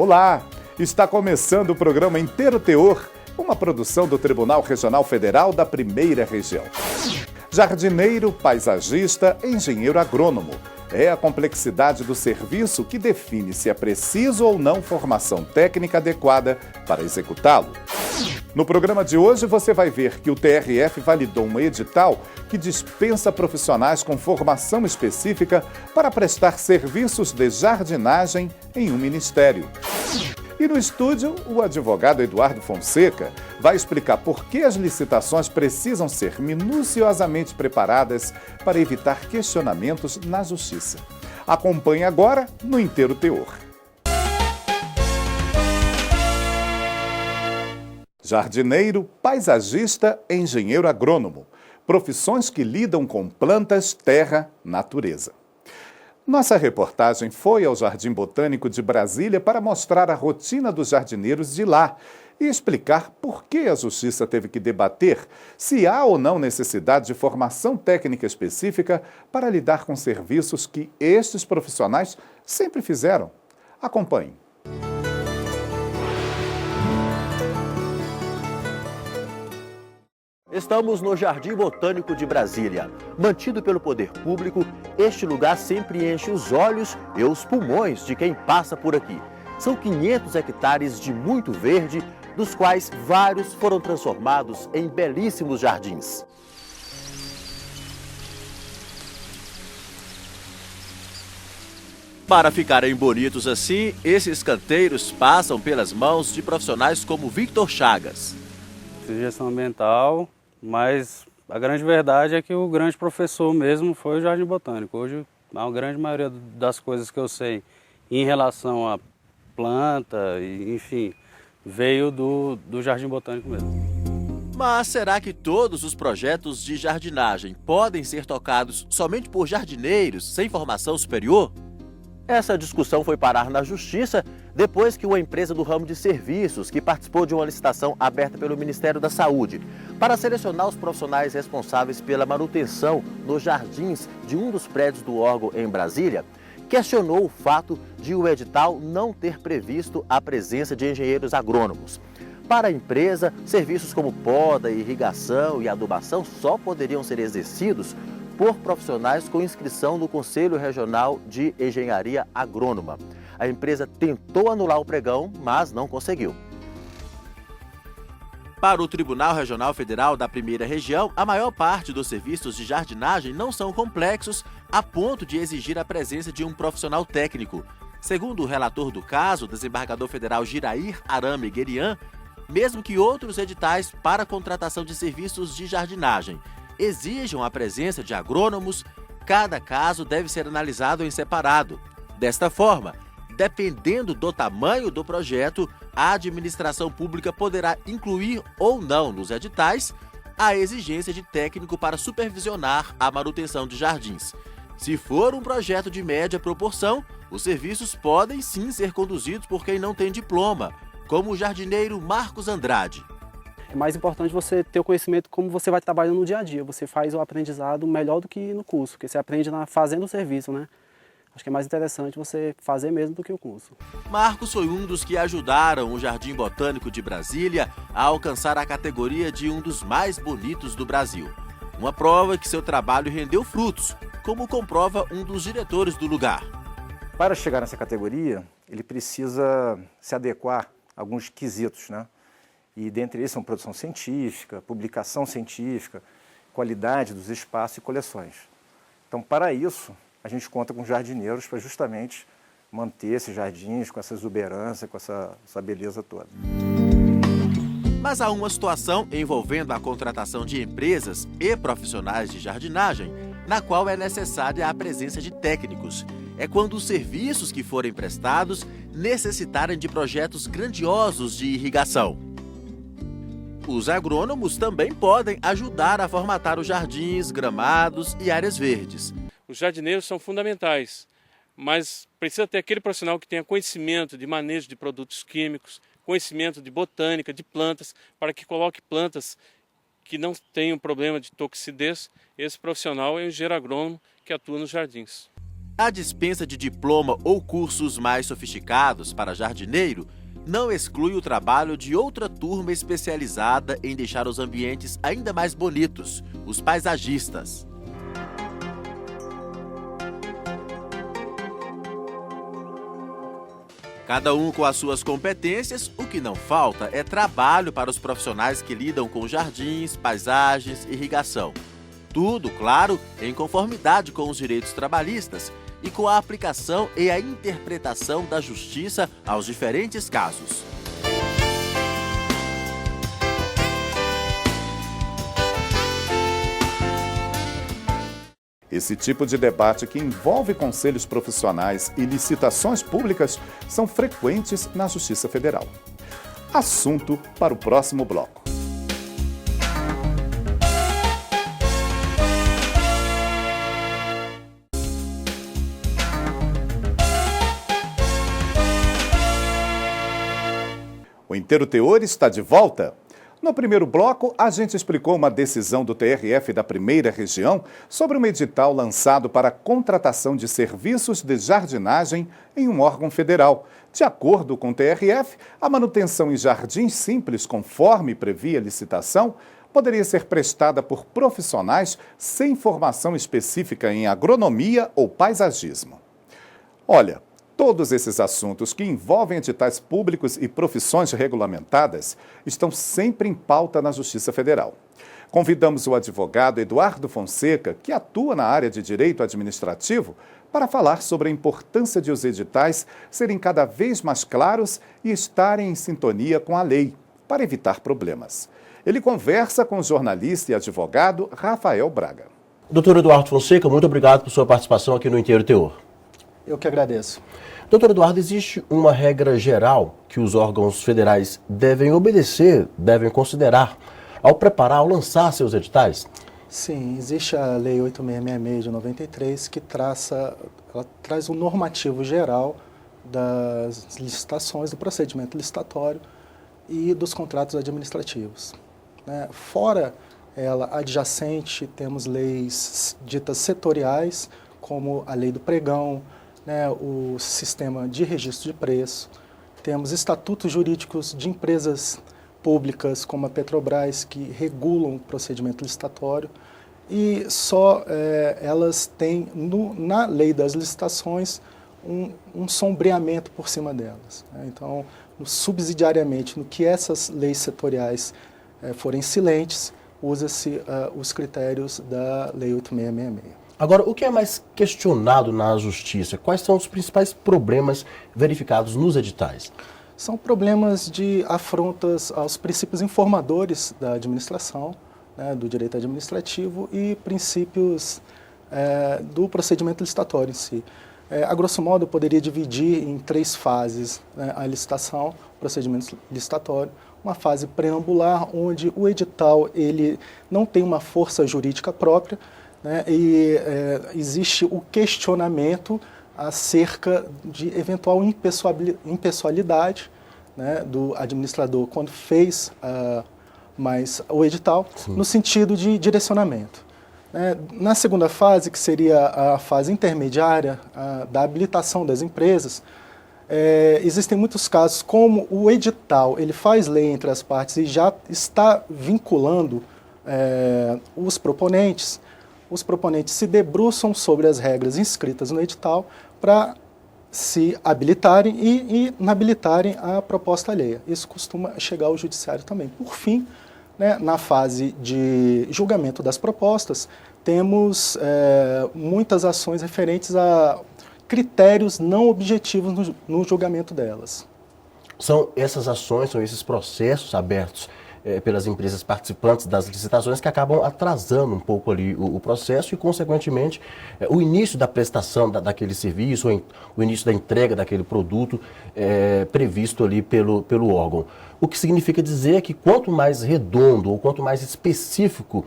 Olá! Está começando o programa Inteiro Teor, uma produção do Tribunal Regional Federal da Primeira Região. Jardineiro, paisagista, engenheiro agrônomo. É a complexidade do serviço que define se é preciso ou não formação técnica adequada para executá-lo. No programa de hoje você vai ver que o TRF validou um edital que dispensa profissionais com formação específica para prestar serviços de jardinagem em um ministério. E no estúdio, o advogado Eduardo Fonseca vai explicar por que as licitações precisam ser minuciosamente preparadas para evitar questionamentos na Justiça. Acompanhe agora no Inteiro Teor. Jardineiro, paisagista, engenheiro agrônomo. Profissões que lidam com plantas, terra, natureza. Nossa reportagem foi ao Jardim Botânico de Brasília para mostrar a rotina dos jardineiros de lá e explicar por que a Justiça teve que debater se há ou não necessidade de formação técnica específica para lidar com serviços que estes profissionais sempre fizeram. Acompanhe. Estamos no Jardim Botânico de Brasília. Mantido pelo poder público, este lugar sempre enche os olhos e os pulmões de quem passa por aqui. São 500 hectares de muito verde, dos quais vários foram transformados em belíssimos jardins. Para ficarem bonitos assim, esses canteiros passam pelas mãos de profissionais como Victor Chagas. Gestão ambiental, mas a grande verdade é que o grande professor mesmo foi o Jardim Botânico. Hoje, a grande maioria das coisas que eu sei em relação à planta, enfim, veio do Jardim Botânico mesmo. Mas será que todos os projetos de jardinagem podem ser tocados somente por jardineiros sem formação superior? Essa discussão foi parar na Justiça depois que uma empresa do ramo de serviços, que participou de uma licitação aberta pelo Ministério da Saúde para selecionar os profissionais responsáveis pela manutenção nos jardins de um dos prédios do órgão em Brasília, questionou o fato de o edital não ter previsto a presença de engenheiros agrônomos. Para a empresa, serviços como poda, irrigação e adubação só poderiam ser exercidos por profissionais com inscrição no Conselho Regional de Engenharia Agrônoma. A empresa tentou anular o pregão, mas não conseguiu. Para o Tribunal Regional Federal da Primeira Região, a maior parte dos serviços de jardinagem não são complexos a ponto de exigir a presença de um profissional técnico. Segundo o relator do caso, desembargador federal Girair Arame Guerian, mesmo que outros editais para a contratação de serviços de jardinagem exijam a presença de agrônomos, cada caso deve ser analisado em separado. Desta forma, dependendo do tamanho do projeto, a administração pública poderá incluir ou não nos editais a exigência de técnico para supervisionar a manutenção de jardins. Se for um projeto de média proporção, os serviços podem sim ser conduzidos por quem não tem diploma, como o jardineiro Marcos Andrade. É mais importante você ter o conhecimento como você vai trabalhando no dia a dia. Você faz o aprendizado melhor do que no curso, porque você aprende fazendo o serviço, né? Acho que é mais interessante você fazer mesmo do que o curso. Marcos foi um dos que ajudaram o Jardim Botânico de Brasília a alcançar a categoria de um dos mais bonitos do Brasil. Uma prova que seu trabalho rendeu frutos, como comprova um dos diretores do lugar. Para chegar nessa categoria, ele precisa se adequar a alguns quesitos, né? E dentre eles são produção científica, publicação científica, qualidade dos espaços e coleções. Então, para isso, a gente conta com jardineiros para justamente manter esses jardins com essa exuberância, com essa beleza toda. Mas há uma situação envolvendo a contratação de empresas e profissionais de jardinagem, na qual é necessária a presença de técnicos. É quando os serviços que forem prestados necessitarem de projetos grandiosos de irrigação. Os agrônomos também podem ajudar a formatar os jardins, gramados e áreas verdes. Os jardineiros são fundamentais, mas precisa ter aquele profissional que tenha conhecimento de manejo de produtos químicos, conhecimento de botânica, de plantas, para que coloque plantas que não tenham problema de toxicidez. Esse profissional é o engenheiro agrônomo que atua nos jardins. A dispensa de diploma ou cursos mais sofisticados para jardineiro não exclui o trabalho de outra turma especializada em deixar os ambientes ainda mais bonitos, os paisagistas. Cada um com as suas competências, o que não falta é trabalho para os profissionais que lidam com jardins, paisagens e irrigação. Tudo, claro, em conformidade com os direitos trabalhistas e com a aplicação e a interpretação da justiça aos diferentes casos. Esse tipo de debate que envolve conselhos profissionais e licitações públicas são frequentes na Justiça Federal. Assunto para o próximo bloco. O Inteiro Teor está de volta. No primeiro bloco, a gente explicou uma decisão do TRF da Primeira Região sobre um edital lançado para a contratação de serviços de jardinagem em um órgão federal. De acordo com o TRF, a manutenção em jardins simples, conforme previa a licitação, poderia ser prestada por profissionais sem formação específica em agronomia ou paisagismo. Olha, todos esses assuntos que envolvem editais públicos e profissões regulamentadas estão sempre em pauta na Justiça Federal. Convidamos o advogado Eduardo Fonseca, que atua na área de direito administrativo, para falar sobre a importância de os editais serem cada vez mais claros e estarem em sintonia com a lei, para evitar problemas. Ele conversa com o jornalista e advogado Rafael Braga. Doutor Eduardo Fonseca, muito obrigado por sua participação aqui no Inteiro Teor. Eu que agradeço. Doutor Eduardo, existe uma regra geral que os órgãos federais devem obedecer, devem considerar ao preparar, ao lançar seus editais? Sim, existe a Lei 8666 de 93 que ela traz um normativo geral das licitações, do procedimento licitatório e dos contratos administrativos. Fora ela adjacente, temos leis ditas setoriais, como a Lei do Pregão, o sistema de registro de preço, temos estatutos jurídicos de empresas públicas como a Petrobras que regulam o procedimento licitatório e só elas têm na lei das licitações um sombreamento por cima delas. Então, subsidiariamente, no que essas leis setoriais forem silentes, usa-se os critérios da Lei 8666. Agora, o que é mais questionado na Justiça? Quais são os principais problemas verificados nos editais? São problemas de afrontas aos princípios informadores da administração, do direito administrativo e princípios do procedimento licitatório em si. A grosso modo, eu poderia dividir em 3 fases a licitação, o procedimento licitatório. Uma fase preambular, onde o edital ele não tem uma força jurídica própria, e existe o questionamento acerca de eventual impessoalidade do administrador quando fez o edital, sim, no sentido de direcionamento. Na segunda fase, que seria a fase intermediária da habilitação das empresas, existem muitos casos como o edital ele faz lei entre as partes e já está vinculando os proponentes se debruçam sobre as regras inscritas no edital para se habilitarem e inabilitarem a proposta alheia. Isso costuma chegar ao judiciário também. Por fim, na fase de julgamento das propostas, temos muitas ações referentes a critérios não objetivos no julgamento delas. São essas ações, são esses processos abertos pelas empresas participantes das licitações que acabam atrasando um pouco ali o processo e, consequentemente, o início da prestação daquele serviço, o início da entrega daquele produto previsto ali pelo órgão. O que significa dizer que quanto mais redondo ou quanto mais específico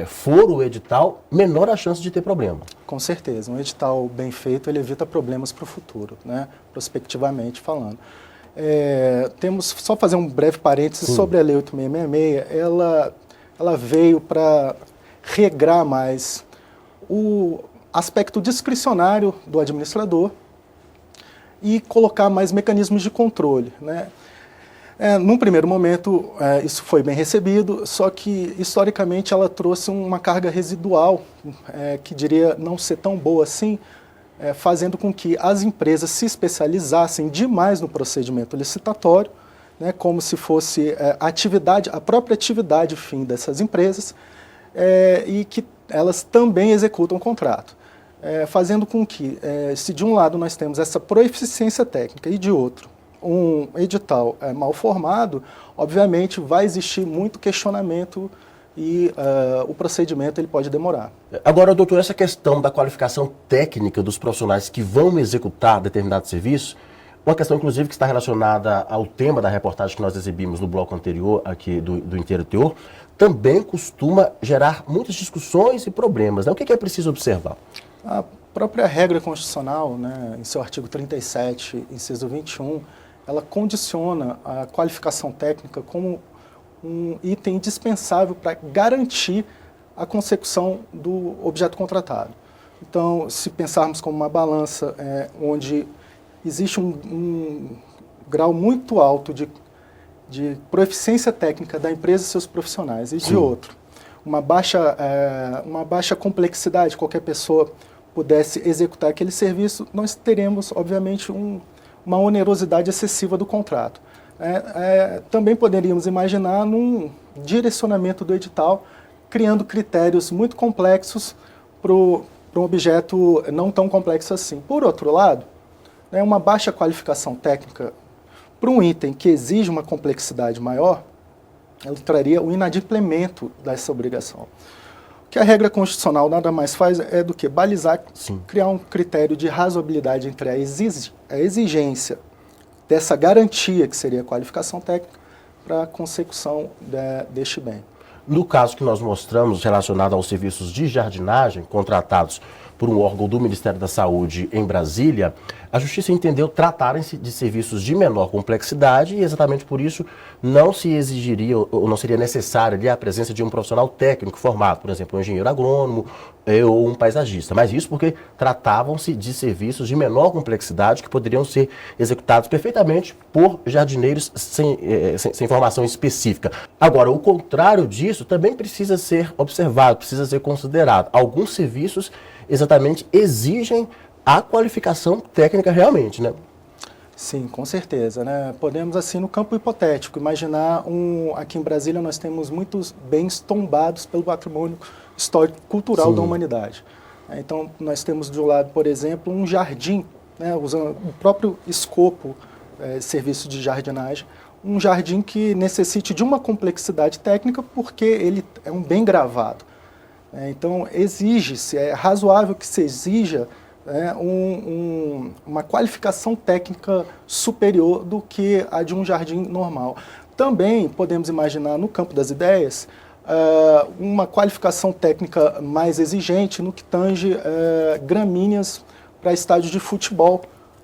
for o edital, menor a chance de ter problema. Com certeza. Um edital bem feito, ele evita problemas para o futuro, prospectivamente falando. Temos, só fazer um breve parênteses sobre a Lei 8666, ela veio para regrar mais aspecto discricionário do administrador e colocar mais mecanismos de controle, né? Num primeiro momento, isso foi bem recebido, só que, historicamente, ela trouxe uma carga residual, que diria não ser tão boa assim, fazendo com que as empresas se especializassem demais no procedimento licitatório, né, como se fosse a própria atividade fim dessas empresas, e que elas também executam o contrato, fazendo com que, se de um lado nós temos essa proeficiência técnica e de outro, um edital mal formado, obviamente vai existir muito questionamento e o procedimento ele pode demorar. Agora, doutor, essa questão da qualificação técnica dos profissionais que vão executar determinado serviço, uma questão, inclusive, que está relacionada ao tema da reportagem que nós exibimos no bloco anterior aqui do Inteiro Teor, também costuma gerar muitas discussões e problemas, né? O que é preciso observar? A própria regra constitucional, né, em seu artigo 37, inciso 21, ela condiciona a qualificação técnica como um item indispensável para garantir a consecução do objeto contratado. Então, se pensarmos como uma balança onde existe um grau muito alto de proeficiência técnica da empresa e seus profissionais, e de outro, uma baixa complexidade, qualquer pessoa pudesse executar aquele serviço, nós teremos, obviamente, uma onerosidade excessiva do contrato. Também poderíamos imaginar num direcionamento do edital, criando critérios muito complexos para um objeto não tão complexo assim. Por outro lado, uma baixa qualificação técnica para um item que exige uma complexidade maior, ela traria o inadimplemento dessa obrigação. O que a regra constitucional nada mais faz é do que balizar, criar um critério de razoabilidade entre a exigência dessa garantia, que seria a qualificação técnica, para a consecução deste bem. No caso que nós mostramos, relacionado aos serviços de jardinagem contratados por um órgão do Ministério da Saúde em Brasília, a Justiça entendeu tratarem-se de serviços de menor complexidade e exatamente por isso não se exigiria ou não seria necessária ali a presença de um profissional técnico formado, por exemplo, um engenheiro agrônomo ou um paisagista. Mas isso porque tratavam-se de serviços de menor complexidade que poderiam ser executados perfeitamente por jardineiros sem formação específica. Agora, o contrário disso também precisa ser observado, precisa ser considerado. Alguns serviços exatamente exigem a qualificação técnica realmente, né? Sim, com certeza, né? Podemos, assim, no campo hipotético, imaginar aqui em Brasília nós temos muitos bens tombados pelo patrimônio histórico cultural da humanidade. Então, nós temos de um lado, por exemplo, um jardim, né, usando o próprio escopo, serviço de jardinagem, um jardim que necessite de uma complexidade técnica porque ele é um bem gravado. Então, exige-se, é razoável que se exija uma qualificação técnica superior do que a de um jardim normal. Também podemos imaginar, no campo das ideias, uma qualificação técnica mais exigente no que tange gramíneas para estádios de futebol,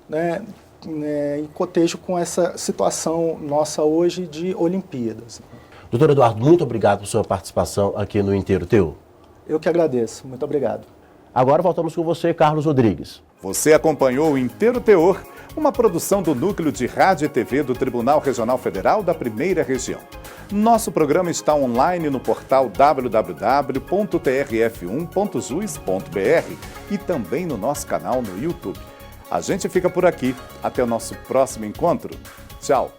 né, em cotejo com essa situação nossa hoje de Olimpíadas. Doutor Eduardo, muito obrigado por sua participação aqui no Inteiro Teor. Eu que agradeço. Muito obrigado. Agora voltamos com você, Carlos Rodrigues. Você acompanhou o Inteiro Teor, uma produção do Núcleo de Rádio e TV do Tribunal Regional Federal da Primeira Região. Nosso programa está online no portal www.trf1.jus.br e também no nosso canal no YouTube. A gente fica por aqui. Até o nosso próximo encontro. Tchau!